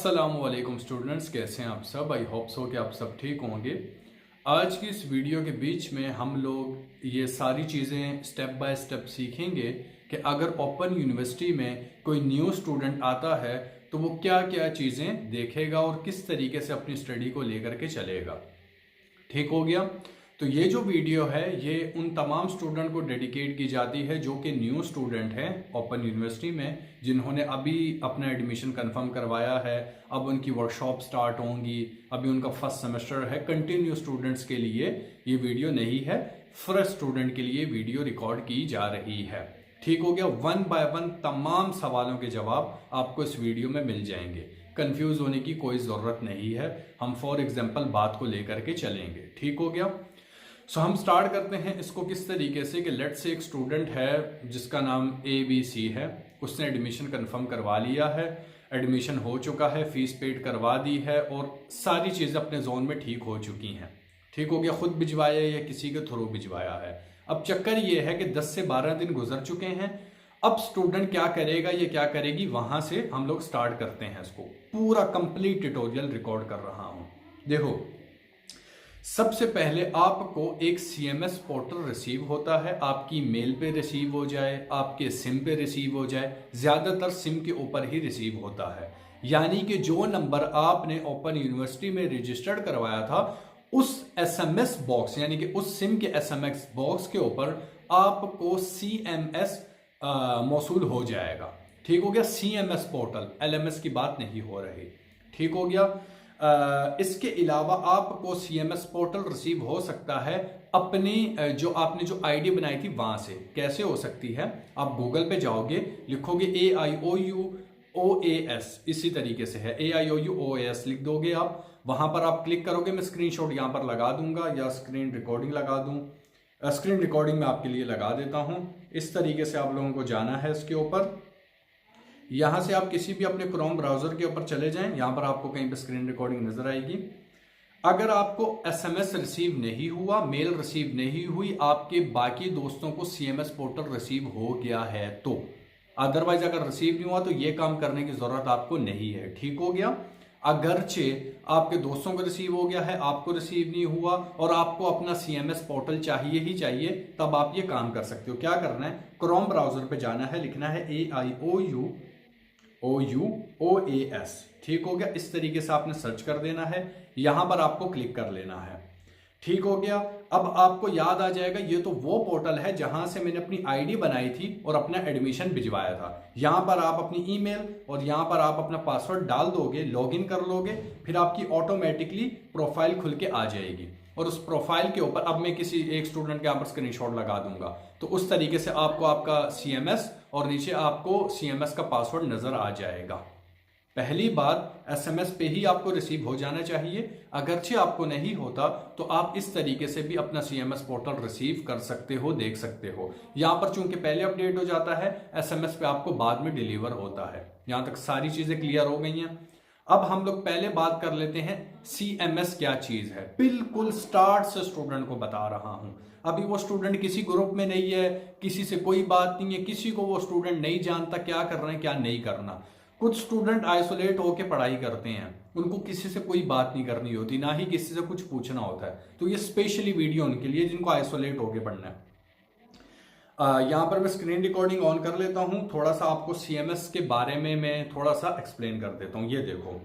अस्सलामुअलैकुम स्टूडेंट्स, कैसे हैं आप सब। आई होप सो कि आप सब ठीक होंगे। आज की इस वीडियो के बीच में हम लोग ये सारी चीज़ें स्टेप बाय स्टेप सीखेंगे कि अगर ओपन यूनिवर्सिटी में कोई न्यू स्टूडेंट आता है तो वो क्या क्या चीज़ें देखेगा और किस तरीके से अपनी स्टडी को लेकर के चलेगा। ठीक हो गया। तो ये जो वीडियो है ये उन तमाम स्टूडेंट को डेडिकेट की जाती है जो कि न्यू स्टूडेंट हैं ओपन यूनिवर्सिटी में, जिन्होंने अभी अपना एडमिशन कंफर्म करवाया है। अब उनकी वर्कशॉप स्टार्ट होंगी, अभी उनका फर्स्ट सेमेस्टर है। कंटिन्यू स्टूडेंट्स के लिए ये वीडियो नहीं है, फ्रेश स्टूडेंट के लिए वीडियो रिकॉर्ड की जा रही है। ठीक हो गया। वन बाय वन तमाम सवालों के जवाब आपको इस वीडियो में मिल जाएंगे। कंफ्यूज होने की कोई ज़रूरत नहीं है। हम फॉर एग्जांपल बात को लेकर के चलेंगे। ठीक हो गया। सो हम स्टार्ट करते हैं इसको किस तरीके से कि लेट्स से एक स्टूडेंट है जिसका नाम ABC है। उसने एडमिशन कंफर्म करवा लिया है, एडमिशन हो चुका है, फीस पेड करवा दी है और सारी चीज़ें अपने जोन में ठीक हो चुकी हैं। ठीक हो गया। खुद भिजवाया या किसी के थ्रू भिजवाया है। अब चक्कर ये है कि 10 से 12 दिन गुजर चुके हैं। अब स्टूडेंट क्या करेगा, ये क्या करेगी, वहां से हम लोग स्टार्ट करते हैं। इसको पूरा कंप्लीट ट्यूटोरियल रिकॉर्ड कर रहा हूं। देखो, सबसे पहले आपको एक CMS पोर्टल रिसीव होता है। आपकी मेल पे रिसीव हो जाए, आपके सिम पे रिसीव हो जाए, ज्यादातर सिम के ऊपर ही रिसीव होता है। यानी कि जो नंबर आपने ओपन यूनिवर्सिटी में रजिस्टर्ड करवाया था उस SMS बॉक्स यानी कि उस सिम के SMS बॉक्स के ऊपर आपको CMS मौसूल हो जाएगा। ठीक हो गया। CMS पोर्टल, LMS की बात नहीं हो रही। ठीक हो गया। इसके अलावा आपको CMS पोर्टल रिसीव हो सकता है अपनी जो आपने जो आईडी बनाई थी वहां से। कैसे हो सकती है, आप गूगल पे जाओगे, लिखोगे AIOUOAS, इसी तरीके से है AIOUOAS लिख दोगे आप। वहां पर आप क्लिक करोगे। मैं स्क्रीनशॉट यहां पर लगा दूंगा या स्क्रीन रिकॉर्डिंग लगा दूं। स्क्रीन रिकॉर्डिंग में आपके लिए लगा देता हूं। इस तरीके से आप लोगों को जाना है इसके ऊपर। यहां से आप किसी भी अपने क्रोम ब्राउजर के ऊपर चले जाएं। यहां पर आपको कहीं पे स्क्रीन रिकॉर्डिंग नजर आएगी। अगर आपको SMS रिसीव नहीं हुआ, मेल रिसीव नहीं हुई, आपके बाकी दोस्तों को CMS पोर्टल रिसीव हो गया है तो, अदरवाइज अगर रिसीव नहीं हुआ तो ये काम करने की जरूरत आपको नहीं है। ठीक हो गया। अगरचे आपके दोस्तों को रिसीव हो गया है, आपको रिसीव नहीं हुआ और आपको अपना CMS पोर्टल चाहिए ही चाहिए, तब आप ये काम कर सकते हो। क्या करना है, क्रोम ब्राउजर पे जाना है, लिखना है AIOUOAS। ठीक हो गया। इस तरीके से आपने सर्च कर देना है, यहां पर आपको क्लिक कर लेना है। ठीक हो गया। अब आपको याद आ जाएगा ये तो वो पोर्टल है जहां से मैंने अपनी आईडी बनाई थी और अपना एडमिशन भिजवाया था। यहां पर आप अपनी ईमेल और यहां पर आप अपना पासवर्ड डाल दोगे, लॉगिन कर लोगे, फिर आपकी ऑटोमेटिकली प्रोफाइल खुल के आ जाएगी। और उस प्रोफाइल के ऊपर अब मैं किसी एक स्टूडेंट के यहाँ पर स्क्रीनशॉट लगा दूंगा, तो उस तरीके से आपको आपका CMS और नीचे आपको CMS का पासवर्ड नजर आ जाएगा। पहली बात, SMS पे ही आपको रिसीव हो जाना चाहिए। अगरचे आपको नहीं होता तो आप इस तरीके से भी अपना CMS पोर्टल रिसीव कर सकते हो, देख सकते हो। यहां पर चूंकि पहले अपडेट हो जाता है, SMS पे आपको बाद में डिलीवर होता है। यहां तक सारी चीजें क्लियर हो गई हैं। अब हम लोग पहले बात कर लेते हैं CMS क्या चीज है। बिल्कुल स्टार्ट से स्टूडेंट को बता रहा हूं। अभी वो स्टूडेंट किसी ग्रुप में नहीं है, किसी से कोई बात नहीं है, किसी को वो स्टूडेंट नहीं जानता क्या करना है क्या नहीं करना। कुछ स्टूडेंट आइसोलेट होकर पढ़ाई करते हैं, उनको किसी से कोई बात नहीं करनी होती, ना ही किसी से कुछ पूछना होता है। तो ये स्पेशली वीडियो उनके लिए जिनको आइसोलेट होकर पढ़ना है। यहां पर मैं स्क्रीन रिकॉर्डिंग ऑन कर लेता हूं। थोड़ा सा आपको CMS के बारे में मैं थोड़ा सा एक्सप्लेन कर देता हूं। ये देखो,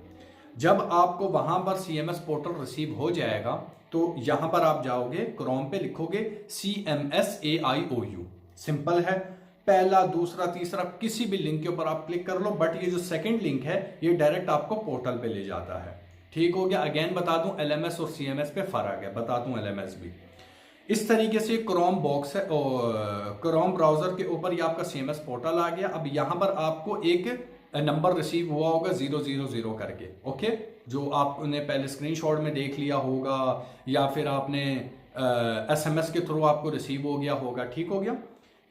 जब आपको वहां पर CMS पोर्टल रिसीव हो जाएगा तो यहां पर आप जाओगे, क्रोम पे लिखोगे CMS AIOU। सिंपल है। पहला, दूसरा, तीसरा किसी भी लिंक के ऊपर आप क्लिक कर लो, बट ये जो सेकंड लिंक है ये डायरेक्ट आपको पोर्टल पे ले जाता है। ठीक हो गया। अगेन बता दूं, LMS और CMS पे फर्क है, बता दूं LMS भी। इस तरीके से क्रोम बॉक्स है और क्रोम ब्राउजर के ऊपर ये आपका CMS पोर्टल आ गया। अब यहां पर आपको एक नंबर रिसीव हुआ होगा 000 करके, ओके, जो आपने पहले स्क्रीनशॉट में देख लिया होगा या फिर आपने SMS के थ्रू आपको रिसीव हो गया होगा। ठीक हो गया।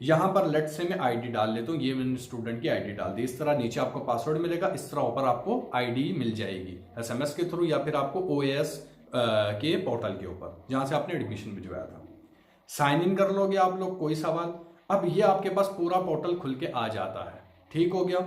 यहां पर लेट से मैं आईडी डाल लेता हूं। ये मैंने स्टूडेंट की आईडी डाल दी। इस तरह नीचे आपको पासवर्ड मिलेगा, इस तरह ऊपर आपको आईडी मिल जाएगी SMS के थ्रू या फिर आपको OAS के पोर्टल के ऊपर जहां से आपने एडमिशन भिजवाया था। साइन इन कर लोगे आप लोग, कोई सवाल। अब ये आपके पास पूरा पोर्टल खुल के आ जाता है। ठीक हो गया।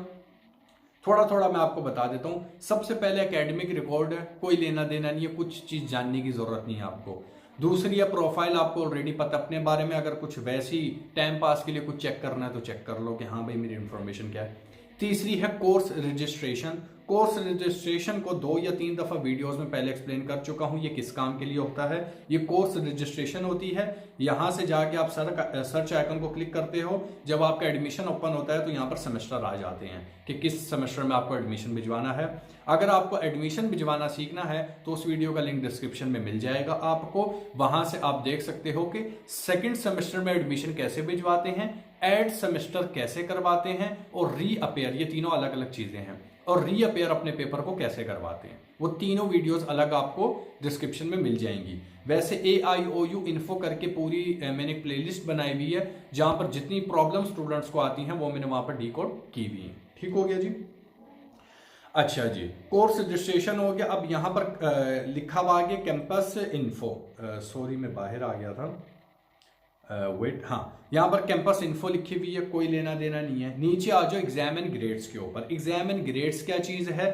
थोड़ा थोड़ा मैं आपको बता देता हूँ। सबसे पहले एकेडमिक रिकॉर्ड है, कोई लेना देना नहीं है, कुछ चीज़ जानने की ज़रूरत नहीं है आपको। दूसरी है प्रोफाइल, आपको ऑलरेडी पता अपने बारे में, अगर कुछ वैसी टाइम पास के लिए कुछ चेक करना है तो चेक कर लो कि हाँ भाई मेरी इन्फॉर्मेशन क्या है। तीसरी है कोर्स रजिस्ट्रेशन। कोर्स रजिस्ट्रेशन को 2 या 3 दफा वीडियोस में पहले एक्सप्लेन कर चुका हूं, ये किस काम के लिए होता है। ये कोर्स रजिस्ट्रेशन होती है, यहां से जाके आप सर्च आइकन को क्लिक करते हो, जब आपका एडमिशन ओपन होता है तो यहां पर सेमेस्टर आ जाते हैं कि किस सेमेस्टर में आपको एडमिशन भिजवाना है। अगर आपको एडमिशन भिजवाना सीखना है तो उस वीडियो का लिंक डिस्क्रिप्शन में मिल जाएगा आपको, वहां से आप देख सकते हो कि सेकेंड सेमेस्टर में एडमिशन कैसे भिजवाते हैं, एड सेमेस्टर कैसे करवाते हैं, और रीअपेयर, ये तीनों अलग अलग चीजें हैं, और रीअपेयर अपने पेपर को कैसे करवाते हैं। वो तीनों वीडियोस अलग आपको डिस्क्रिप्शन में मिल जाएंगी। वैसे AIOU इन्फो करके पूरी मैंने एक प्लेलिस्ट बनाई हुई है जहां पर जितनी प्रॉब्लम स्टूडेंट्स को आती हैं वो मैंने वहां पर डिकोड की हुई है। ठीक हो गया जी। अच्छा जी, कोर्स रजिस्ट्रेशन हो गया। अब यहां पर लिखा हुआ आगे कैंपस इन्फो, सॉरी मैं बाहर आ गया था, वेट, हाँ यहाँ पर कैंपस इन्फो लिखी हुई है, कोई लेना देना नहीं है। नीचे आ जाओ एग्जाम एंड ग्रेड्स के ऊपर। एग्जाम एंड ग्रेड्स क्या चीज है,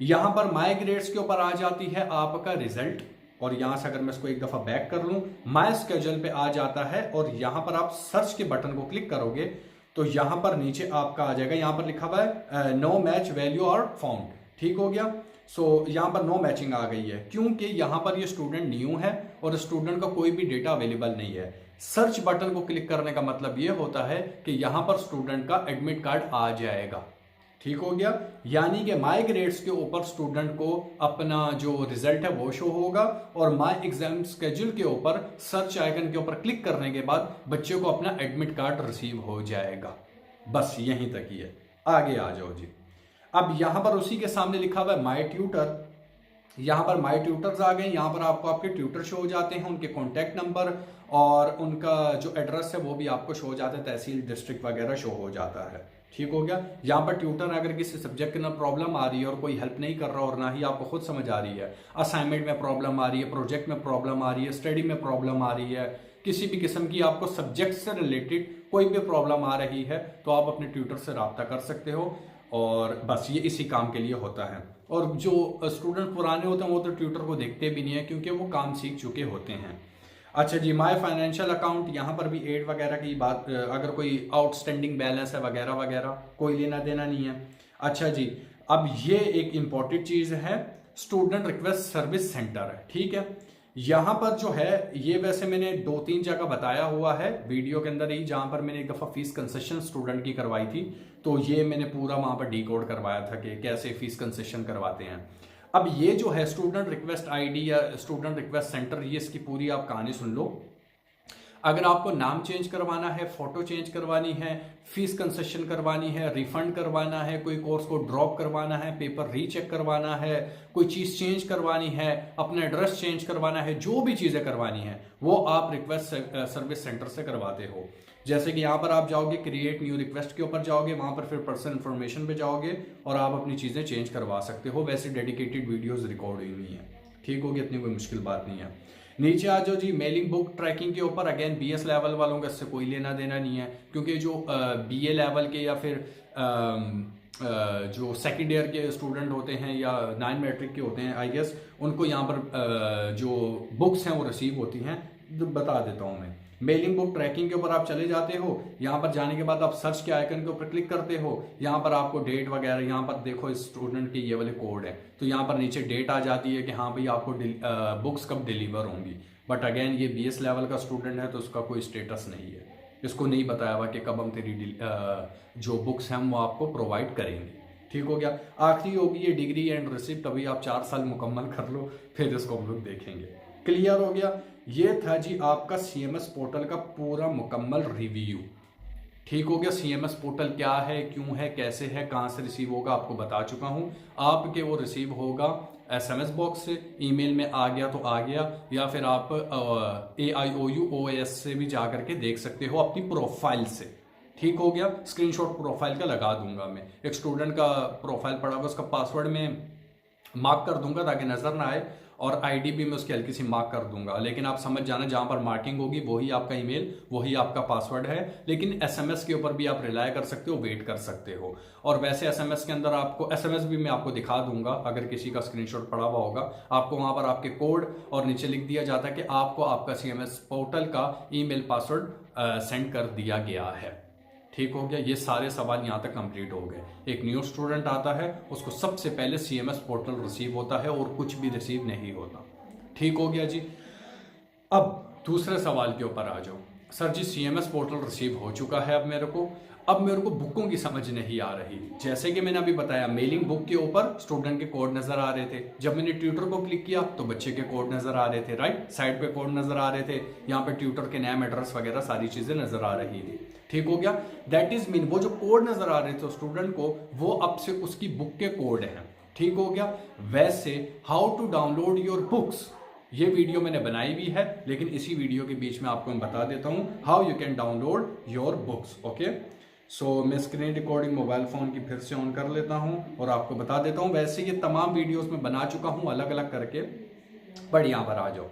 यहां पर माई ग्रेड्स के ऊपर आ जाती है आपका रिजल्ट, और यहां से अगर मैं इसको एक दफा बैक कर लूं, माई स्केड्यूल पे आ जाता है, और यहां पर आप सर्च के बटन को क्लिक करोगे तो यहां पर नीचे आपका आ जाएगा, यहां पर लिखा हुआ है नो मैच वैल्यू और फाउंड। ठीक हो गया। सो यहां पर नो मैचिंग आ गई है क्योंकि यहां पर ये स्टूडेंट न्यू है और स्टूडेंट का कोई भी डेटा अवेलेबल नहीं है। सर्च बटन को क्लिक करने का मतलब ये होता है कि यहां पर स्टूडेंट का एडमिट कार्ड आ जाएगा। ठीक हो गया, यानी कि माई ग्रेड्स के ऊपर स्टूडेंट को अपना जो रिजल्ट है वो शो होगा, और माई एग्जाम स्केड्यूल के ऊपर सर्च आइकन के ऊपर क्लिक करने के बाद बच्चे को अपना एडमिट कार्ड रिसीव हो जाएगा। बस यहीं तक ही है, आगे आ जाओ जी। अब यहां पर उसी के सामने लिखा हुआ है माई ट्यूटर, यहाँ पर माई ट्यूटर्स आ गए। यहाँ पर आपको आपके ट्यूटर शो हो जाते हैं, उनके कॉन्टैक्ट नंबर और उनका जो एड्रेस है वो भी आपको शो हो जाता है, तहसील डिस्ट्रिक्ट वगैरह शो हो जाता है। ठीक हो गया। यहाँ पर ट्यूटर अगर किसी सब्जेक्ट में प्रॉब्लम आ रही है और कोई हेल्प नहीं कर रहा और ना ही आपको खुद समझ आ रही है, असाइनमेंट में प्रॉब्लम आ रही है, प्रोजेक्ट में प्रॉब्लम आ रही है, स्टडी में प्रॉब्लम आ रही है, किसी भी किस्म की आपको सब्जेक्ट से रिलेटेड कोई भी प्रॉब्लम आ रही है तो आप अपने ट्यूटर से रब्ता कर सकते हो, और बस ये इसी काम के लिए होता है। और जो स्टूडेंट पुराने होते हैं वो तो ट्यूटर को देखते भी नहीं है क्योंकि वो काम सीख चुके होते हैं। अच्छा जी, माय फाइनेंशियल अकाउंट, यहाँ पर भी एड वगैरह की बात, अगर कोई आउटस्टैंडिंग बैलेंस है वगैरह वगैरह, कोई लेना देना नहीं है। अच्छा जी, अब ये एक इंपॉर्टेंट चीज है, स्टूडेंट रिक्वेस्ट सर्विस सेंटर है। ठीक है, यहाँ पर जो है ये वैसे मैंने 2-3 जगह बताया हुआ है वीडियो के अंदर ही, जहां पर मैंने एक दफा फीस कंसेशन स्टूडेंट की करवाई थी तो ये मैंने पूरा वहां पर डिकोड करवाया था कि कैसे फीस कंसेशन करवाते हैं। अब ये जो है स्टूडेंट रिक्वेस्ट आईडी या स्टूडेंट रिक्वेस्ट सेंटर, ये इसकी पूरी आप कहानी सुन लो। अगर आपको नाम चेंज करवाना है, फोटो चेंज करवानी है, फीस कंसेशन करवानी है, रिफंड करवाना है, कोई कोर्स को ड्रॉप करवाना है, पेपर रीचेक करवाना है, कोई चीज चेंज करवानी है, अपना एड्रेस चेंज करवाना है, जो भी चीजें करवानी है वो आप रिक्वेस्ट सर्विस सेंटर से करवाते हो। जैसे कि यहाँ पर आप जाओगे क्रिएट न्यू रिक्वेस्ट के ऊपर जाओगे, वहां पर फिर पर्सनल इन्फॉर्मेशन पे जाओगे और आप अपनी चीजें चेंज करवा सकते हो। वैसे डेडिकेटेड वीडियोस रिकॉर्ड हुई हुई है। ठीक होगी, इतनी कोई मुश्किल बात नहीं है। नीचे आ जाओ जी, मेलिंग बुक ट्रैकिंग के ऊपर। अगेन BS लेवल वालों का इससे कोई लेना देना नहीं है क्योंकि जो BA लेवल के या फिर जो सेकेंड ईयर के स्टूडेंट होते हैं या 9 मैट्रिक के होते हैं IS, उनको यहाँ पर जो बुक्स हैं वो रिसीव होती हैं। बता देता हूँ मैं, मेलिंग बुक ट्रैकिंग के ऊपर आप चले जाते हो, यहाँ पर जाने के बाद आप सर्च के आइकन के ऊपर क्लिक करते हो, यहाँ पर आपको डेट वगैरह, यहाँ पर देखो इस स्टूडेंट के ये वाले कोड है तो यहाँ पर नीचे डेट आ जाती है कि हाँ भाई आपको बुक्स कब डिलीवर होंगी। बट अगेन ये BS लेवल का स्टूडेंट है तो उसका कोई स्टेटस नहीं है, इसको नहीं बताया हुआ कि कब हम तेरी जो बुक्स हैं वो आपको प्रोवाइड करेंगे। ठीक हो गया। आखिरी होगी ये डिग्री एंड रिसिप्ट, अभी आप 4 साल मुकम्मल कर लो फिर इसको हम लोग देखेंगे। क्लियर हो गया। ये था जी आपका CMS पोर्टल का पूरा मुकम्मल रिव्यू। ठीक हो गया। CMS पोर्टल क्या है, क्यों है, कैसे है, कहां से रिसीव होगा आपको बता चुका हूं। आपके वो रिसीव होगा SMS बॉक्स से, ईमेल में आ गया तो आ गया, या फिर आप AIOU OAS से भी जा करके देख सकते हो अपनी प्रोफाइल से। ठीक हो गया। स्क्रीनशॉट प्रोफाइल का लगा दूंगा मैं, एक स्टूडेंट का प्रोफाइल पड़ा हुआ उसका पासवर्ड में मार्क कर दूंगा ताकि नजर ना आए, और आईडी भी मैं उसकी हल्की सी मार्क कर दूंगा, लेकिन आप समझ जाना जहां पर मार्किंग होगी वही आपका ईमेल, वही आपका पासवर्ड है। लेकिन एसएमएस के ऊपर भी आप रिलाय कर सकते हो, वेट कर सकते हो। और वैसे एसएमएस के अंदर आपको एसएमएस भी मैं आपको दिखा दूंगा, अगर किसी का स्क्रीनशॉट पड़ा हुआ होगा आपको वहां पर आपके कोड और नीचे लिख दिया जाता है कि आपको आपका सीएमएस पोर्टल का ईमेल पासवर्ड सेंड कर दिया गया है। ठीक हो गया, ये सारे सवाल यहाँ तक कंप्लीट हो गए। एक न्यू स्टूडेंट आता है, उसको सबसे पहले सीएमएस पोर्टल रिसीव होता है और कुछ भी रिसीव नहीं होता। ठीक हो गया जी। अब दूसरे सवाल के ऊपर आ जाओ। सर जी सीएमएस पोर्टल रिसीव हो चुका है, अब मेरे को बुकों की समझ नहीं आ रही। जैसे कि मैंने अभी बताया, मेलिंग बुक के ऊपर स्टूडेंट के कोड नजर आ रहे थे, जब मैंने ट्यूटर को क्लिक किया तो बच्चे के कोड नजर आ रहे थे, राइट साइड पे कोड नजर आ रहे थे, यहाँ पे ट्यूटर के नेम एड्रेस वगैरह सारी चीजें नजर आ रही थी। ठीक हो गया, दैट इज मीन वो जो कोड नजर आ रहे थे स्टूडेंट को, वो अब से उसकी बुक के कोड हैं। ठीक हो गया। वैसे how to download your books, ये वीडियो मैंने बनाई भी है, लेकिन इसी वीडियो के बीच में आपको मैं बता देता हूं how you can download your books. Okay, so मैं स्क्रीन रिकॉर्डिंग मोबाइल फोन की फिर से ऑन कर लेता हूं और आपको बता देता हूं। वैसे ये तमाम वीडियोस में बना चुका हूं अलग अलग करके, बट यहां पर आ जाओ।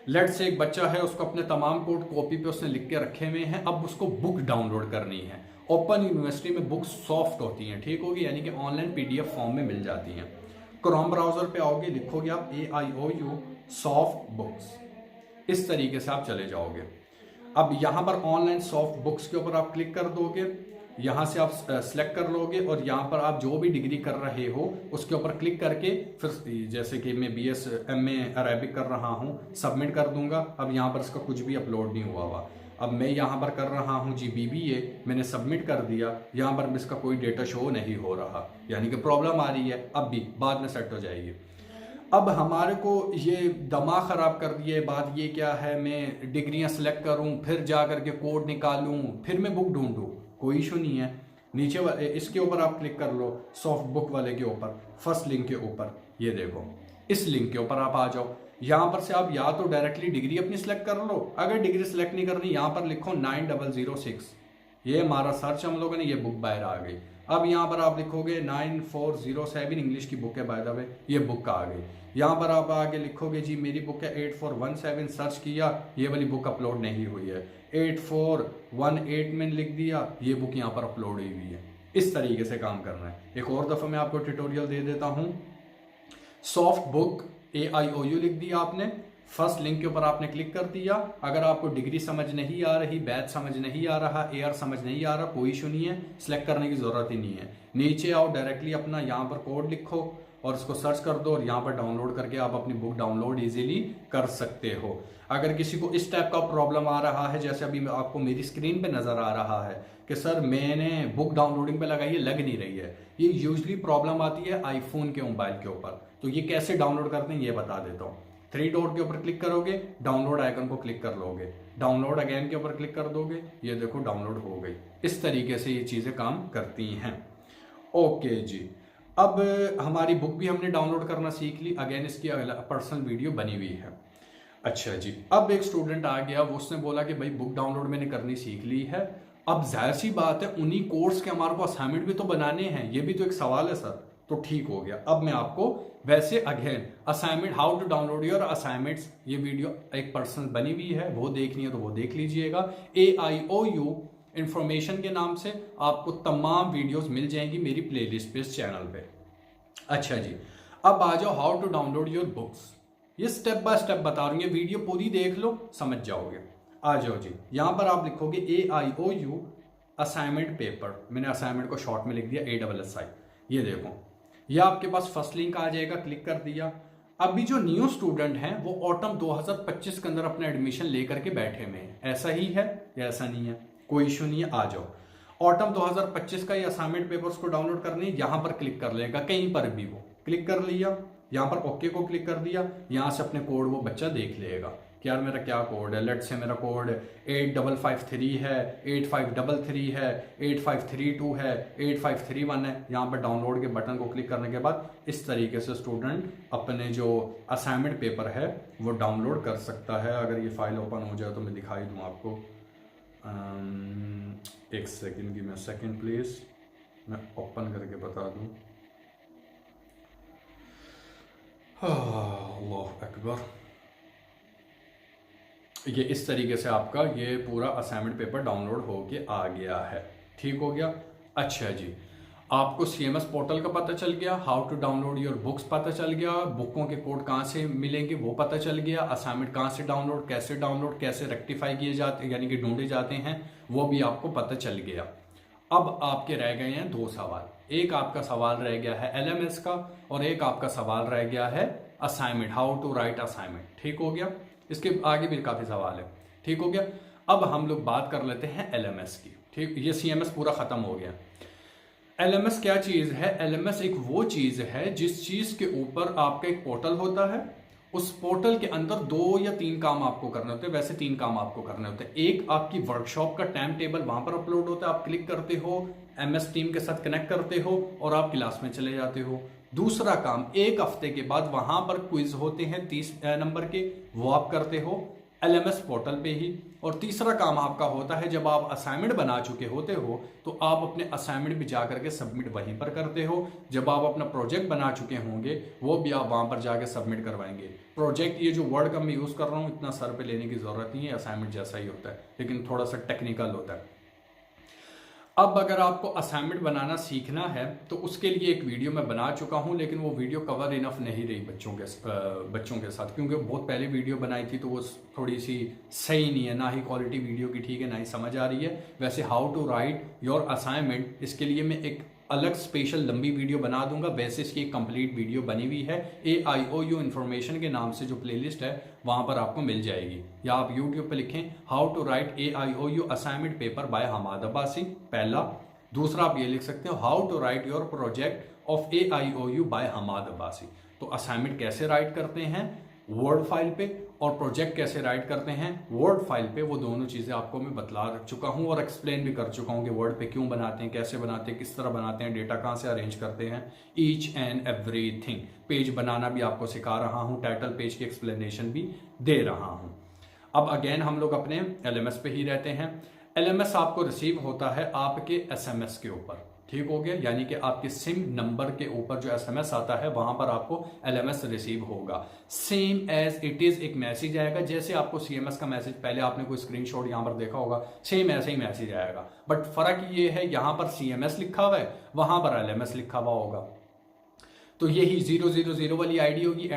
लेट्स से एक बच्चा है, उसको अपने तमाम कोड कॉपी पे उसने लिख के रखे हुए हैं, अब उसको बुक डाउनलोड करनी है। ओपन यूनिवर्सिटी में बुक्स सॉफ्ट होती हैं, ठीक होगी, यानी कि ऑनलाइन पीडीएफ फॉर्म में मिल जाती हैं। क्रोम ब्राउजर पे आओगे, लिखोगे आप AIOU सॉफ्ट बुक्स, इस तरीके से आप चले जाओगे। अब यहां पर ऑनलाइन सॉफ्ट बुक्स के ऊपर आप क्लिक कर दोगे, यहां से आप सिलेक्ट कर लोगे और यहां पर आप जो भी डिग्री कर रहे हो उसके ऊपर क्लिक करके फिर जैसे कि मैं BS MA अरेबिक कर रहा हूं, सबमिट कर दूंगा। अब यहां पर इसका कुछ भी अपलोड नहीं हुआ। अब मैं यहां पर कर रहा हूं जी BBA, मैंने सबमिट कर दिया, यहां पर इसका कोई डेटा शो नहीं हो रहा, यानी कि प्रॉब्लम आ रही है। अब भी बाद में सेट हो जाएगी। अब हमारे को ये दिमाग खराब कर दिए बात ये क्या है, मैं डिग्रियां सिलेक्ट करूं, फिर जा करके कोड निकालूं, फिर मैं बुक ढूंढूं। कोई इशू नहीं है, नीचे वाले इसके ऊपर आप क्लिक कर लो, सॉफ्ट बुक वाले के ऊपर, फर्स्ट लिंक के ऊपर, ये देखो इस लिंक के ऊपर आप आ जाओ। यहां पर से आप या तो डायरेक्टली डिग्री अपनी सिलेक्ट कर लो, अगर डिग्री सिलेक्ट नहीं करनी यहां पर लिखो 9006, ये हमारा सर्च हम लोगों ने, ये बुक बाहर आ गई। अब यहाँ पर आप लिखोगे 9407, इंग्लिश की बुक है बाय द वे, ये बुक आ गई। यहाँ पर आप आगे लिखोगे जी मेरी बुक है 8417, सर्च किया, ये वाली बुक अपलोड नहीं हुई है। 8418 में लिख दिया, ये बुक यहाँ पर अपलोड हुई है। इस तरीके से काम करना है। एक और दफा मैं आपको ट्यूटोरियल दे देता हूँ। सॉफ्ट बुक AIOU लिख दिया आपने, फर्स्ट लिंक के ऊपर आपने क्लिक कर दिया। अगर आपको डिग्री समझ नहीं आ रही, बैच समझ नहीं आ रहा, AR समझ नहीं आ रहा, कोई इशू नहीं है, सिलेक्ट करने की जरूरत ही नहीं है। नीचे आओ, डायरेक्टली अपना यहाँ पर कोड लिखो और उसको सर्च कर दो और यहाँ पर डाउनलोड करके आप अपनी बुक डाउनलोड इजीली कर सकते हो। अगर किसी को इस टाइप का प्रॉब्लम आ रहा है, जैसे अभी आपको मेरी स्क्रीन पे नजर आ रहा है कि सर मैंने बुक डाउनलोडिंग पे लगाई है, लग नहीं रही है, ये यूजली प्रॉब्लम आती है आईफोन के मोबाइल के ऊपर। तो ये कैसे डाउनलोड करते हैं ये बता देता हूँ। 3 डॉट के ऊपर क्लिक करोगे, डाउनलोड आइकन को क्लिक कर लोगे, डाउनलोड अगेन के ऊपर क्लिक कर दोगे, ये देखो डाउनलोड हो गई। इस तरीके से ये चीजें काम करती हैं। ओके जी, अब हमारी बुक भी हमने डाउनलोड करना सीख ली, अगेन इसकी पर्सनल वीडियो बनी हुई है। अच्छा जी, अब एक स्टूडेंट आ गया, वो उसने बोला कि भाई बुक डाउनलोड मैंने करनी सीख ली है, अब जाहिर सी बात है उन्हीं कोर्स के हमारे को असाइनमेंट भी तो बनाने हैं, ये भी तो एक सवाल है सर। तो ठीक हो गया, अब मैं आपको वैसे again assignment, how to download your assignments, ये वीडियो एक पर्सनल बनी हुई है, वो देखनी है तो वो देख लीजिएगा। AIOU इंफॉर्मेशन के नाम से आपको तमाम वीडियोस मिल जाएंगी मेरी प्लेलिस्ट पे, इस चैनल पे। अच्छा जी, अब आ जाओ how to download your books, ये स्टेप बाय स्टेप बता रही हूँ, वीडियो पूरी देख लो समझ जाओगे। आ जाओ जी, यहां पर आप लिखोगे AIOU असाइनमेंट पेपर, मैंने असाइनमेंट को शॉर्ट में लिख दिया ASSI, ये देखो ये आपके पास फर्स्ट लिंक आ जाएगा, क्लिक कर दिया। अभी जो न्यू स्टूडेंट हैं वो ऑटम 2025 के अंदर अपना एडमिशन लेकर के बैठे हुए हैं, ऐसा ही है या ऐसा नहीं है, कोई इशू नहीं है। आ जाओ, ऑटम 2025 का ये असाइनमेंट पेपर्स को डाउनलोड करने यहां पर क्लिक कर लेगा, कहीं पर भी वो क्लिक कर लिया, यहां पर ओके को क्लिक कर दिया, यहां से अपने कोड वो बच्चा देख लेगा कि यार मेरा क्या कोड है। लेट से मेरा कोड 8553 है, 8533 है, 8532 है, 8531 है। यहाँ पर डाउनलोड के बटन को क्लिक करने के बाद इस तरीके से स्टूडेंट अपने जो असाइनमेंट पेपर है वो डाउनलोड कर सकता है। अगर ये फाइल ओपन हो जाए तो मैं दिखाई दूँ आपको, एक सेकेंड की, मैं सेकेंड प्लीज, मैं ओपन करके बता दूँ। अल्लाह अल्लाह अकबर। ये इस तरीके से आपका ये पूरा असाइनमेंट पेपर डाउनलोड होके आ गया है। ठीक हो गया। अच्छा जी, आपको CMS पोर्टल का पता चल गया, how to download your books पता चल गया, बुकों के कोड कहाँ से मिलेंगे वो पता चल गया, असाइनमेंट कहाँ से डाउनलोड कैसे रेक्टिफाई किए जाते यानी कि ढूंढे जाते हैं वो भी आपको पता चल गया। अब आपके रह गए हैं 2 सवाल। एक आपका सवाल रह गया है LMS का और एक आपका सवाल रह गया है assignment, how to write assignment. ठीक हो गया। इसके आगे भी काफी सवाल है। ठीक हो गया। अब हम लोग बात कर लेते हैं LMS की। ठीक, ये CMS पूरा खत्म हो गया। LMS क्या चीज है? LMS एक वो चीज है जिस चीज के ऊपर आपका एक पोर्टल होता है, उस पोर्टल के अंदर 2 या 3 काम आपको करने होते हैं। वैसे 3 काम आपको करने होते हैं। एक, आपकी वर्कशॉप का टाइम टेबल वहां पर अपलोड होता है, आप क्लिक करते हो, MS टीम के साथ कनेक्ट करते हो और आप क्लास में चले जाते हो। दूसरा काम, 1 हफ्ते के बाद वहां पर क्विज होते हैं 30 नंबर के, वो आप करते हो LMS पोर्टल पे ही। और तीसरा काम आपका होता है, जब आप असाइनमेंट बना चुके होते हो तो आप अपने असाइनमेंट भी जाकर के सबमिट वहीं पर करते हो। जब आप अपना प्रोजेक्ट बना चुके होंगे वो भी आप वहां पर जाके सबमिट करवाएंगे। प्रोजेक्ट, ये जो वर्ड का मैं यूज कर रहा हूँ इतना सर पे लेने की जरूरत नहीं है, असाइनमेंट जैसा ही होता है लेकिन थोड़ा सा टेक्निकल होता है। अब अगर आपको असाइनमेंट बनाना सीखना है तो उसके लिए एक वीडियो मैं बना चुका हूं, लेकिन वो वीडियो कवर इनफ नहीं रही बच्चों के साथ, क्योंकि बहुत पहले वीडियो बनाई थी तो वो थोड़ी सी सही नहीं है, ना ही क्वालिटी वीडियो की ठीक है ना ही समझ आ रही है। वैसे how to write your assignment, इसके लिए मैं एक अलग स्पेशल लंबी वीडियो बना दूंगा। वैसे इसकी एक कंप्लीट वीडियो बनी हुई है, AIOU इन्फॉर्मेशन के नाम से जो प्लेलिस्ट है वहां पर आपको मिल जाएगी, या आप YouTube पे लिखें how to write AIOU assignment paper by Hammad Abbasi, पहला। दूसरा आप ये लिख सकते हो how to write your project of AIOU by Hammad Abbasi. तो असाइनमेंट कैसे राइट करते हैं वर्ड फाइल पे और प्रोजेक्ट कैसे राइट करते हैं वर्ड फाइल पे, वो दोनों चीजें आपको मैं बतला चुका हूं और एक्सप्लेन भी कर चुका हूं कि वर्ड पे क्यों बनाते हैं, कैसे बनाते हैं, किस तरह बनाते हैं, डेटा कहां से अरेंज करते हैं, ईच एंड एवरीथिंग। पेज बनाना भी आपको सिखा रहा हूं, टाइटल पेज की एक्सप्लेनेशन भी दे रहा हूं। अब अगेन हम लोग अपने LMS पे ही रहते हैं। LMS आपको रिसीव होता है आपके SMS के ऊपर। ठीक हो गया। यानी कि आपके सिम नंबर के ऊपर जो SMS आता है वहां पर आपको LMS रिसीव होगा। सेम एज इट इज एक मैसेज आएगा, जैसे आपको CMS का मैसेज पहले आपने कोई स्क्रीनशॉट यहां पर देखा होगा, सेम ऐसे ही मैसेज आएगा। बट फर्क ये है, यहां पर CMS लिखा हुआ है, वहां पर LMS लिखा हुआ होगा। तो यही 000 वाली आईडी होगी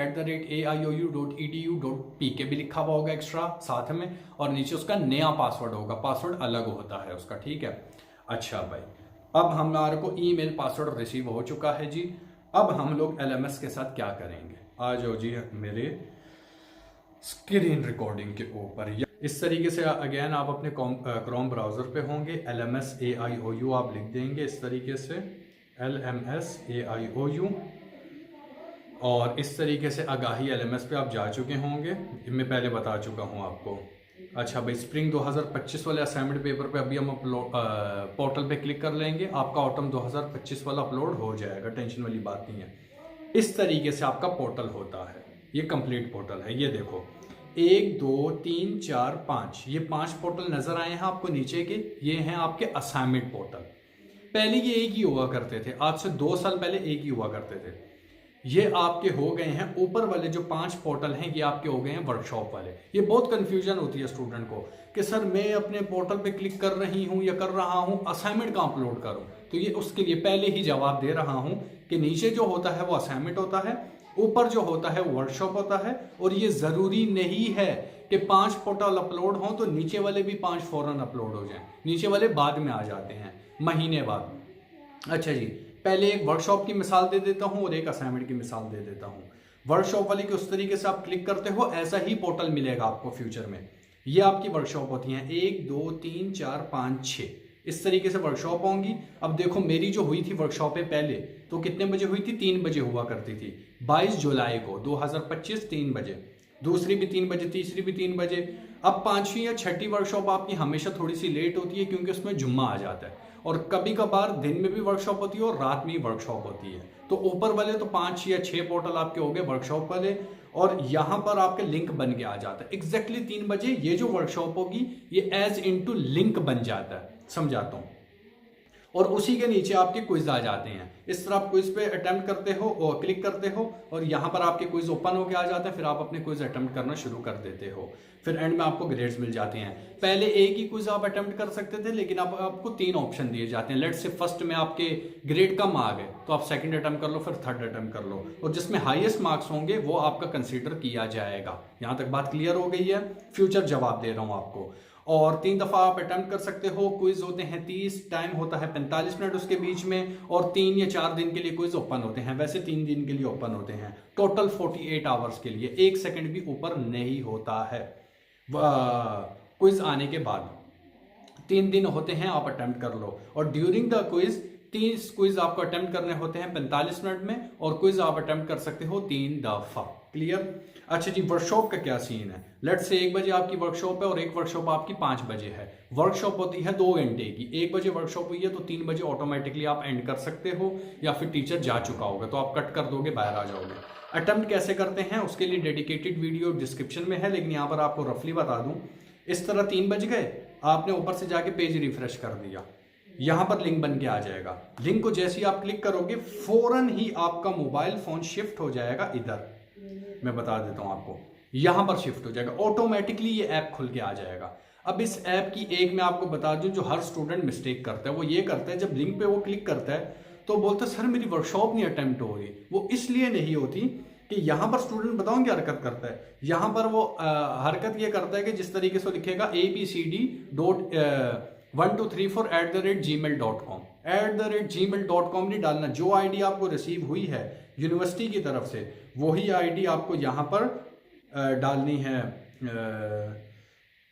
@aiou.edu.pk भी लिखा हुआ होगा एक्स्ट्रा साथ में, और नीचे उसका नया पासवर्ड होगा, पासवर्ड अलग होता है उसका। ठीक है। अच्छा भाई, अब हमारे को ईमेल पासवर्ड रिसीव हो चुका है जी। अब हम लोग LMS के साथ क्या करेंगे, आ जाओ जी मेरे स्क्रीन रिकॉर्डिंग के ऊपर। इस तरीके से अगेन आप अपने क्रोम ब्राउजर पे होंगे, LMS AIOU आप लिख देंगे इस तरीके से, LMS AIOU, और इस तरीके से आगाही LMS पे आप जा चुके होंगे, मैं पहले बता चुका हूं आपको। अच्छा भाई, स्प्रिंग 2025 वाले असाइनमेंट पेपर पे अभी हम पोर्टल पे क्लिक कर लेंगे, आपका ऑटम 2025 वाला अपलोड हो जाएगा, टेंशन वाली बात नहीं है। इस तरीके से आपका पोर्टल होता है, ये कंप्लीट पोर्टल है। ये देखो 1 2 3 4 5, ये 5 पोर्टल नजर आए हैं आपको नीचे के, ये हैं आपके असाइनमेंट पोर्टल। पहले ये एक ही हुआ करते थे, आज से 2 साल पहले एक ही हुआ करते थे। ये आपके हो गए हैं ऊपर वाले जो 5 पोर्टल हैं, ये आपके हो गए हैं वर्कशॉप वाले। ये बहुत कंफ्यूजन होती है स्टूडेंट को कि सर मैं अपने पोर्टल पे क्लिक कर रही हूं या कर रहा हूं, असाइनमेंट कहां अपलोड करूं। तो ये उसके लिए पहले ही जवाब दे रहा हूं कि नीचे जो होता है वो असाइनमेंट होता है, ऊपर जो होता है वो वर्कशॉप होता है। और ये जरूरी नहीं है कि 5 पोर्टल अपलोड हों तो नीचे वाले भी 5 फौरन अपलोड हो जाएं, नीचे वाले बाद में आ जाते हैं, महीने बाद। अच्छा जी, पहले एक वर्कशॉप की मिसाल दे देता हूं और एक असाइनमेंट की मिसाल दे देता हूं। वर्कशॉप वाली के उस तरीके से आप क्लिक करते हो, ऐसा ही पोर्टल मिलेगा आपको फ्यूचर में। ये आपकी वर्कशॉप होती हैं 1 2 3 4 5 6, इस तरीके से वर्कशॉप होंगी। अब देखो मेरी जो हुई थी वर्कशॉपें पहले तो कितने बजे हुई थी, 3 बजे हुआ करती थी, 22 जुलाई को 2025 3 बजे, दूसरी भी 3 बजे, तीसरी भी 3 बजे। अब 5वीं या 6ठी वर्कशॉप आपकी हमेशा थोड़ी सी लेट होती है क्योंकि उसमें जुम्मा आ जाता है, और कभी कभार दिन में भी वर्कशॉप होती है और रात में ही वर्कशॉप होती है। तो ऊपर वाले तो 5 या 6 पोर्टल आपके हो गए वर्कशॉप वाले, और यहां पर आपके लिंक बन के आ जाता है एग्जैक्टली 3 बजे। ये जो वर्कशॉप होगी ये एज इनटू लिंक बन जाता है, समझाता हूं। और उसी के नीचे आपके क्विज आ जाते हैं। इस तरह आप क्विज पे अटेम्प्ट करते हो और क्लिक करते हो और यहाँ पर आपके क्विज ओपन होके आ जाते हैं, फिर आप अपने क्विज अटेम्प्ट करना शुरू कर देते हो, फिर एंड में आपको ग्रेड्स मिल जाते हैं। पहले एक ही क्विज आप अटेम्प्ट कर सकते थे, लेकिन अब आपको 3 ऑप्शन दिए जाते हैं। लेट्स से फर्स्ट में आपके ग्रेड कम आ गए तो आप सेकंड अटेम्प्ट कर लो, फिर थर्ड अटेम्प्ट कर लो, और जिसमें हाईएस्ट मार्क्स होंगे वो आपका कंसीडर किया जाएगा। यहाँ तक बात क्लियर हो गई है? फ्यूचर जवाब दे रहा हूँ आपको। और 3 दफा आप अटेम्प्ट कर सकते हो। क्विज होते हैं 30, टाइम होता है 45 मिनट उसके बीच में, और 3 या 4 दिन के लिए क्विज ओपन होते हैं। वैसे 3 दिन के लिए ओपन होते हैं, टोटल 48 आवर्स के लिए, 1 सेकंड भी ऊपर नहीं होता है। क्विज आने के बाद 3 दिन होते हैं, आप अटेम्प्ट कर लो। और ड्यूरिंग द क्विज 30 क्विज आपको अटेम्प्ट करने होते हैं 45 मिनट में, और क्विज आप अटेम्प्ट कर सकते हो 3 दफा। क्लियर? अच्छा जी, वर्कशॉप का क्या सीन है? लेट्स से 1 बजे आपकी वर्कशॉप है और एक वर्कशॉप आपकी 5 बजे है। वर्कशॉप होती है 2 घंटे की। 1 बजे वर्कशॉप हुई है तो 3 बजे ऑटोमेटिकली आप एंड कर सकते हो, या फिर टीचर जा चुका होगा तो आप कट कर दोगे, बाहर आ जाओगे। अटेम्प्ट कैसे करते हैं उसके लिए डेडिकेटेड वीडियो डिस्क्रिप्शन में है, लेकिन यहाँ पर आपको रफली बता दूं। इस तरह 3 बज गए, आपने ऊपर से जाके पेज रिफ्रेश कर दिया, यहां पर लिंक बन के आ जाएगा। लिंक को जैसे ही आप क्लिक करोगे फौरन ही आपका मोबाइल फोन शिफ्ट हो जाएगा इधर, मैं बता देता हूं आपको, यहां पर शिफ्ट हो जाएगा ऑटोमेटिकली, ये ऐप खुल के आ जाएगा। अब इस ऐप की एक मैं आपको बता दूं जो हर स्टूडेंट मिस्टेक करता है, वो ये करता है जब लिंक पे वो क्लिक करता है तो बोलता है सर मेरी वर्कशॉप नहीं अटेम्प्ट हो रही। वो इसलिए नहीं होती कि यहां पर स्टूडेंट बताऊं क्या हरकत करता है। यहां पर वो हरकत ये करता है कि जिस तरीके से लिखेगा abcd.1234@gmail.com, @gmail.com नहीं डालना। जो आईडी आपको रिसीव हुई है यूनिवर्सिटी की तरफ से वही आईडी आपको यहां पर डालनी है,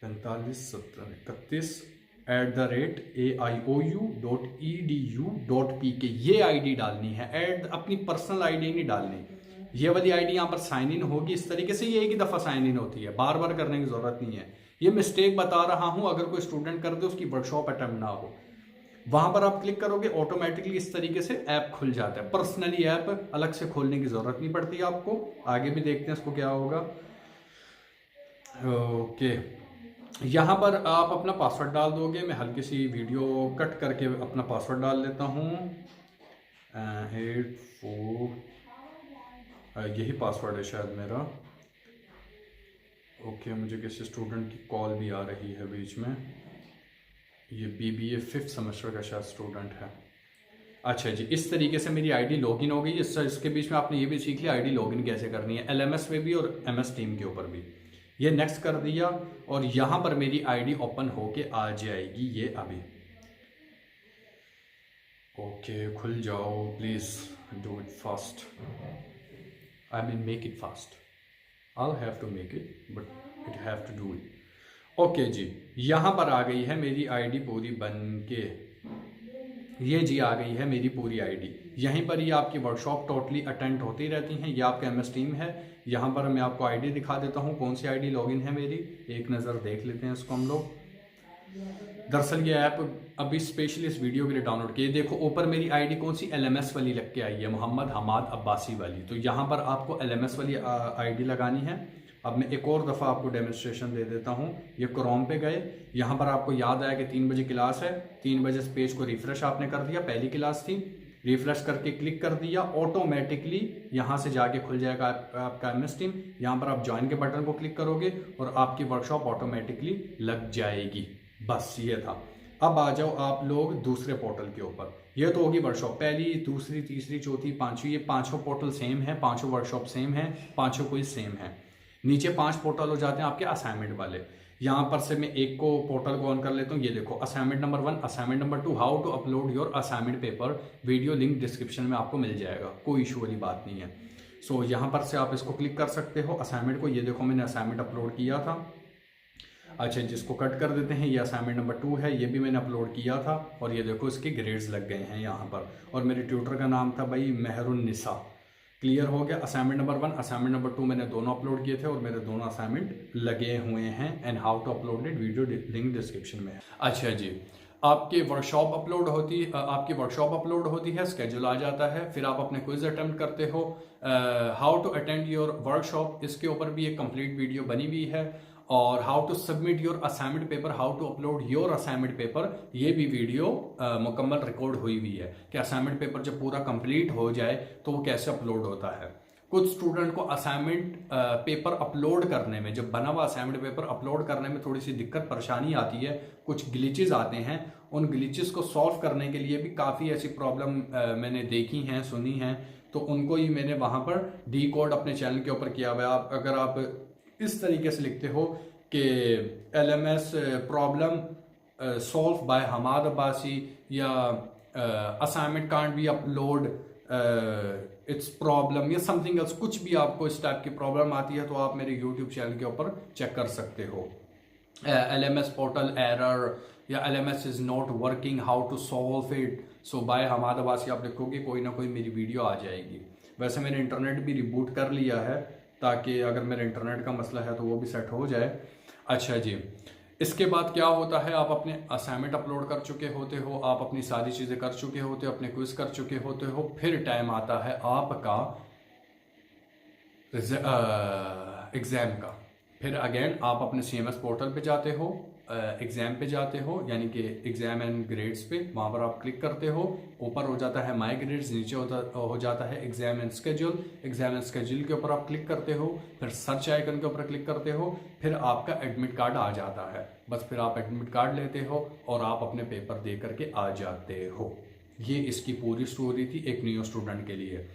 4531@aiou.edu.pk, ये आईडी डालनी है। अपनी पर्सनल आईडी नहीं डालनी, ये वाली आईडी यहाँ पर साइन इन होगी इस तरीके से। ये एक ही दफा साइन इन होती है, बार बार करने की जरूरत नहीं है। ये मिस्टेक बता रहा हूं, अगर कोई स्टूडेंट कर दे उसकी वर्कशॉप अटेम्प्ट ना हो, वहां पर आप क्लिक करोगे ऑटोमेटिकली इस तरीके से ऐप खुल जाता है। पर्सनली ऐप अलग से खोलने की जरूरत नहीं पड़ती आपको। आगे भी देखते हैं इसको क्या होगा। ओके, यहां पर आप अपना पासवर्ड डाल दोगे। मैं हल्की सी वीडियो कट करके अपना पासवर्ड डाल लेता हूं, 84, यही पासवर्ड है शायद मेरा। ओके, मुझे किसी स्टूडेंट की कॉल भी आ रही है बीच में। ये BBA 5th सेमेस्टर का शायद स्टूडेंट है। अच्छा जी, इस तरीके से मेरी आईडी लॉगिन हो गई। इसके बीच में आपने ये भी सीख लिया आईडी लॉगिन कैसे करनी है, LMS में भी और MS टीम के ऊपर भी। ये नेक्स्ट कर दिया और यहाँ पर मेरी आईडी ओपन होके आ जाएगी, ये अभी। ओके, खुल जाओ please, do it fast, I mean make it fast. I'll have to make it, but it have to do it. Okay ji, यहाँ पर आ गई है मेरी आईडी पूरी बन के। ये जी आ गई है मेरी पूरी आईडी। यहीं पर ये आपकी वर्कशॉप टोटली अटेंड होती रहती हैं। ये आपका MS टीम है। यहाँ पर मैं आपको आईडी दिखा देता हूँ, कौन सी आईडी लॉगिन है मेरी, एक नज़र देख लेते हैं इसको हम लोग। दरअसल ये ऐप अभी स्पेशली इस वीडियो के लिए डाउनलोड किए। देखो ऊपर मेरी आईडी कौन सी LMS वाली लग के आई है, मोहम्मद हमाद अब्बासी वाली। तो यहाँ पर आपको LMS वाली आईडी लगानी है। अब मैं एक और दफ़ा आपको डेमोन्स्ट्रेशन दे देता हूँ। ये क्रोम पे गए, यहाँ पर आपको याद आया कि 3 बजे क्लास है। 3 बजे पेज को रिफ्रेश आपने कर दिया, पहली क्लास थी, रिफ्रेश करके क्लिक कर दिया, ऑटोमेटिकली यहाँ से जाके खुल जाएगा आपका MS टीम। यहाँ पर आप ज्वाइन के बटन को क्लिक करोगे और आपकी वर्कशॉप ऑटोमेटिकली लग जाएगी। बस ये था। अब आ जाओ आप लोग दूसरे पोर्टल के ऊपर। ये तो होगी वर्कशॉप, पहली, दूसरी, तीसरी, चौथी, पांचवी। ये पांचों पोर्टल सेम है, पांचों वर्कशॉप सेम है, पांचों क्विज सेम है। नीचे 5 पोर्टल हो जाते हैं आपके असाइनमेंट वाले। यहाँ पर से मैं एक को पोर्टल को ऑन कर लेता हूँ। ये देखो, assignment number 1, assignment number 2, how to upload your assignment paper, video link description में आपको मिल जाएगा, कोई इशू वाली बात नहीं है। सो यहाँ पर से आप इसको क्लिक कर सकते हो असाइनमेंट को। ये देखो मैंने असाइनमेंट अपलोड किया था। अच्छा, जिसको कट कर देते हैं, ये असाइनमेंट नंबर 2 है, ये भी मैंने अपलोड किया था। और ये देखो इसके ग्रेड्स लग गए हैं यहाँ पर। और मेरे ट्यूटर का नाम था भाई मेहरुन्निसा। क्लियर हो गया। असाइनमेंट नंबर 1, असाइनमेंट नंबर 2 मैंने दोनों अपलोड किए थे और मेरे दोनों असाइनमेंट लगे हुए हैं। And how to upload it, video link description में है। अच्छा जी, आपकी वर्कशॉप अपलोड होती है, स्केड्यूल आ जाता है, फिर आप अपने क्विज अटेम्प्ट करते हो। How to attend your workshop, इसके ऊपर भी एक कंप्लीट वीडियो बनी हुई है। और how to submit your assignment paper, how to upload your assignment paper, ये भी वीडियो मुकम्मल रिकॉर्ड हुई हुई है कि असाइनमेंट पेपर जब पूरा कंप्लीट हो जाए तो वो कैसे अपलोड होता है। कुछ स्टूडेंट को असाइनमेंट पेपर अपलोड करने में, जब बना हुआ असाइनमेंट पेपर अपलोड करने में थोड़ी सी दिक्कत परेशानी आती है, कुछ ग्लिचेस आते हैं। उन ग्लिचेस को सॉल्व करने के लिए भी काफ़ी ऐसी प्रॉब्लम मैंने देखी हैं, सुनी हैं, तो उनको ही मैंने वहाँ पर डीकोड अपने चैनल के ऊपर किया हुआ है। अगर आप इस तरीके से लिखते हो कि LMS problem solve by Hammad Abbasi या assignment can't be upload it's problem या समथिंग एल्स, कुछ भी आपको इस टाइप की प्रॉब्लम आती है तो आप मेरे यूट्यूब चैनल के ऊपर चेक कर सकते हो। LMS पोर्टल एरर या LMS is not working, how to solve it, so by Hammad Abbasi आप लिखोगे, कोई ना कोई मेरी वीडियो आ जाएगी। वैसे मैंने इंटरनेट भी रिबूट कर लिया है ताकि अगर मेरे इंटरनेट का मसला है तो वो भी सेट हो जाए। अच्छा जी, इसके बाद क्या होता है, आप अपने असाइनमेंट अपलोड कर चुके होते हो, आप अपनी सारी चीज़ें कर चुके होते हो, अपने क्विज कर चुके होते हो, फिर टाइम आता है आपका एग्ज़ाम का। फिर अगेन आप अपने CMS पोर्टल पे जाते हो, एग्ज़ाम पे जाते हो, यानी कि एग्ज़ाम एंड ग्रेड्स पे, वहाँ पर आप क्लिक करते हो, ऊपर हो जाता है माई ग्रेड्स, नीचे हो जाता है exam and schedule. Exam and schedule के ऊपर आप क्लिक करते हो, फिर सर्च आइकन के ऊपर क्लिक करते हो, फिर आपका एडमिट कार्ड आ जाता है। बस फिर आप एडमिट कार्ड लेते हो और आप अपने पेपर दे करके आ जाते हो। ये इसकी पूरी स्टोरी थी एक न्यू स्टूडेंट के लिए।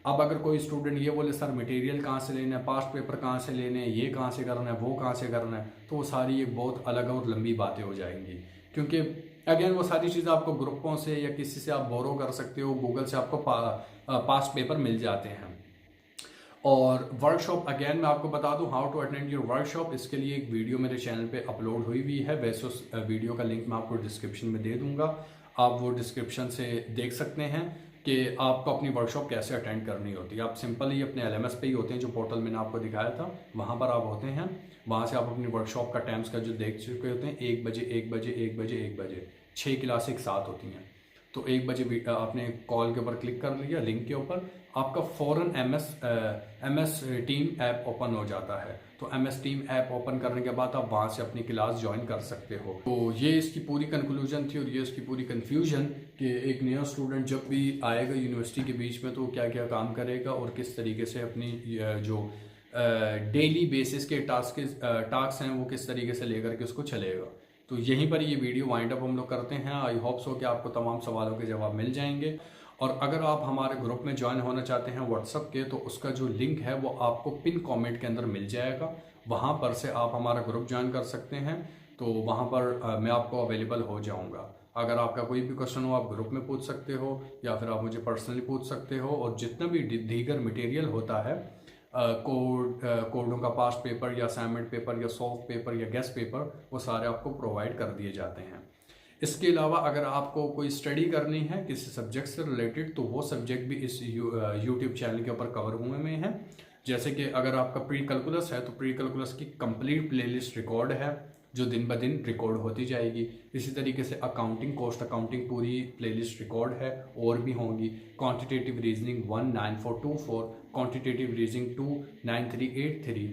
अब अगर कोई स्टूडेंट ये बोले सर मटेरियल कहाँ से लेना है, पास्ट पेपर कहाँ से लेने हैं, ये कहाँ से करना है, वो कहाँ से करना है, तो वो सारी एक बहुत अलग और लंबी बातें हो जाएंगी। क्योंकि अगेन वो सारी चीज़ें आपको ग्रुपों से या किसी से आप बोरो कर सकते हो, गूगल से आपको पास्ट पेपर मिल जाते हैं। और वर्कशॉप अगेन मैं आपको बता दूं, how to attend your workshop, इसके लिए एक वीडियो मेरे चैनल पे अपलोड हुई हुई है। वैसे उस वीडियो का लिंक मैं आपको डिस्क्रिप्शन में दे दूंगा, आप वो डिस्क्रिप्शन से देख सकते हैं कि आपको अपनी वर्कशॉप कैसे अटेंड करनी होती है। आप सिंपल ही अपने LMS पे ही होते हैं, जो पोर्टल मैंने आपको दिखाया था वहाँ पर आप होते हैं। वहाँ से आप अपनी वर्कशॉप का टाइम स्केड्यूल देख चुके होते हैं, 1 बजे 1 बजे 1 बजे 1 बजे 6 क्लास एक साथ होती हैं। तो 1 बजे आपने कॉल के ऊपर क्लिक कर लिया, लिंक के ऊपर आपका फ़ौरन MS टीम ऐप ओपन हो जाता है। तो MS टीम ऐप ओपन करने के बाद आप वहाँ से अपनी क्लास ज्वाइन कर सकते हो। तो ये इसकी पूरी कंक्लूजन थी और ये इसकी पूरी कन्फ्यूजन कि एक नया स्टूडेंट जब भी आएगा यूनिवर्सिटी के बीच में तो क्या क्या काम करेगा और किस तरीके से अपनी जो डेली बेसिस के टास्क हैं वो किस तरीके से लेकर के उसको चलेगा। तो यहीं पर ये वीडियो वाइंड अप हम लोग करते हैं। आई होप सो कि आपको तमाम सवालों के जवाब मिल जाएंगे। और अगर आप हमारे ग्रुप में ज्वाइन होना चाहते हैं व्हाट्सएप के, तो उसका जो लिंक है वो आपको पिन कमेंट के अंदर मिल जाएगा, वहाँ पर से आप हमारा ग्रुप ज्वाइन कर सकते हैं। तो वहाँ पर मैं आपको अवेलेबल हो जाऊँगा। अगर आपका कोई भी क्वेश्चन हो आप ग्रुप में पूछ सकते हो या फिर आप मुझे पर्सनली पूछ सकते हो। और जितना भी दीगर मटेरियल होता है, कोडों का पास्ट पेपर या असाइनमेंट पेपर या सॉल्व पेपर या गेस्ट पेपर, वो सारे आपको प्रोवाइड कर दिए जाते हैं। इसके अलावा अगर आपको कोई स्टडी करनी है किसी सब्जेक्ट से रिलेटेड, तो वो सब्जेक्ट भी इस यूट्यूब चैनल के ऊपर कवर हुए में हैं। जैसे कि अगर आपका प्री कैलकुलस है तो प्री कैलकुलस की कंप्लीट प्लेलिस्ट रिकॉर्ड है जो दिन ब दिन रिकॉर्ड होती जाएगी। इसी तरीके से अकाउंटिंग, कॉस्ट अकाउंटिंग पूरी प्लेलिस्ट रिकॉर्ड है और भी होंगी। Quantitative reasoning 1 9424, quantitative reasoning 2 9383।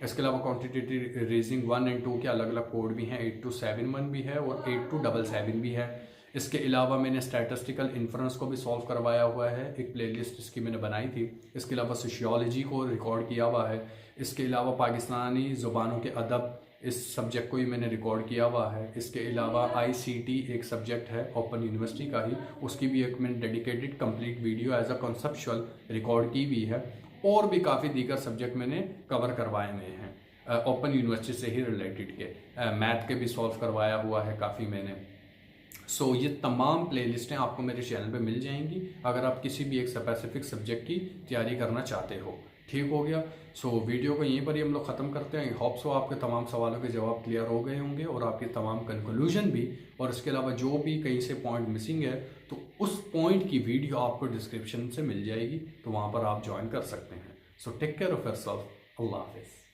इसके अलावा क्वांटिटेटिव रीजनिंग 1 और 2 के अलग अलग कोड भी हैं, 8271 भी है और 8277 भी है। इसके अलावा मैंने स्टैटिस्टिकल इन्फ्रेंस को भी सॉल्व करवाया हुआ है, एक प्लेलिस्ट इसकी मैंने बनाई थी। इसके अलावा सोशियोलॉजी को रिकॉर्ड किया हुआ है। इसके अलावा पाकिस्तानी ज़ुबानों के अदब, इस सब्जेक्ट को ही मैंने रिकॉर्ड किया हुआ है। इसके अलावा ICT एक सब्जेक्ट है ओपन यूनिवर्सिटी का ही, उसकी भी एक मैंने dedicated complete video as a conceptual record की हुई है। और भी काफ़ी दीगर सब्जेक्ट मैंने कवर करवाए हुए हैं ओपन यूनिवर्सिटी से ही रिलेटेड के। मैथ के भी सॉल्व करवाया हुआ है काफ़ी मैंने। सो ये तमाम प्लेलिस्टें आपको मेरे चैनल पे मिल जाएंगी अगर आप किसी भी एक स्पेसिफिक सब्जेक्ट की तैयारी करना चाहते हो। ठीक हो गया। सो वीडियो को यहीं पर ही हम लोग ख़त्म करते हैं। होप सो आपके तमाम सवालों के जवाब क्लियर हो गए होंगे और आपके तमाम कंक्लूजन भी। और इसके अलावा जो भी कहीं से पॉइंट मिसिंग है तो उस पॉइंट की वीडियो आपको डिस्क्रिप्शन से मिल जाएगी, तो वहाँ पर आप ज्वाइन कर सकते हैं। So take care of yourself. Allah हाफिज़।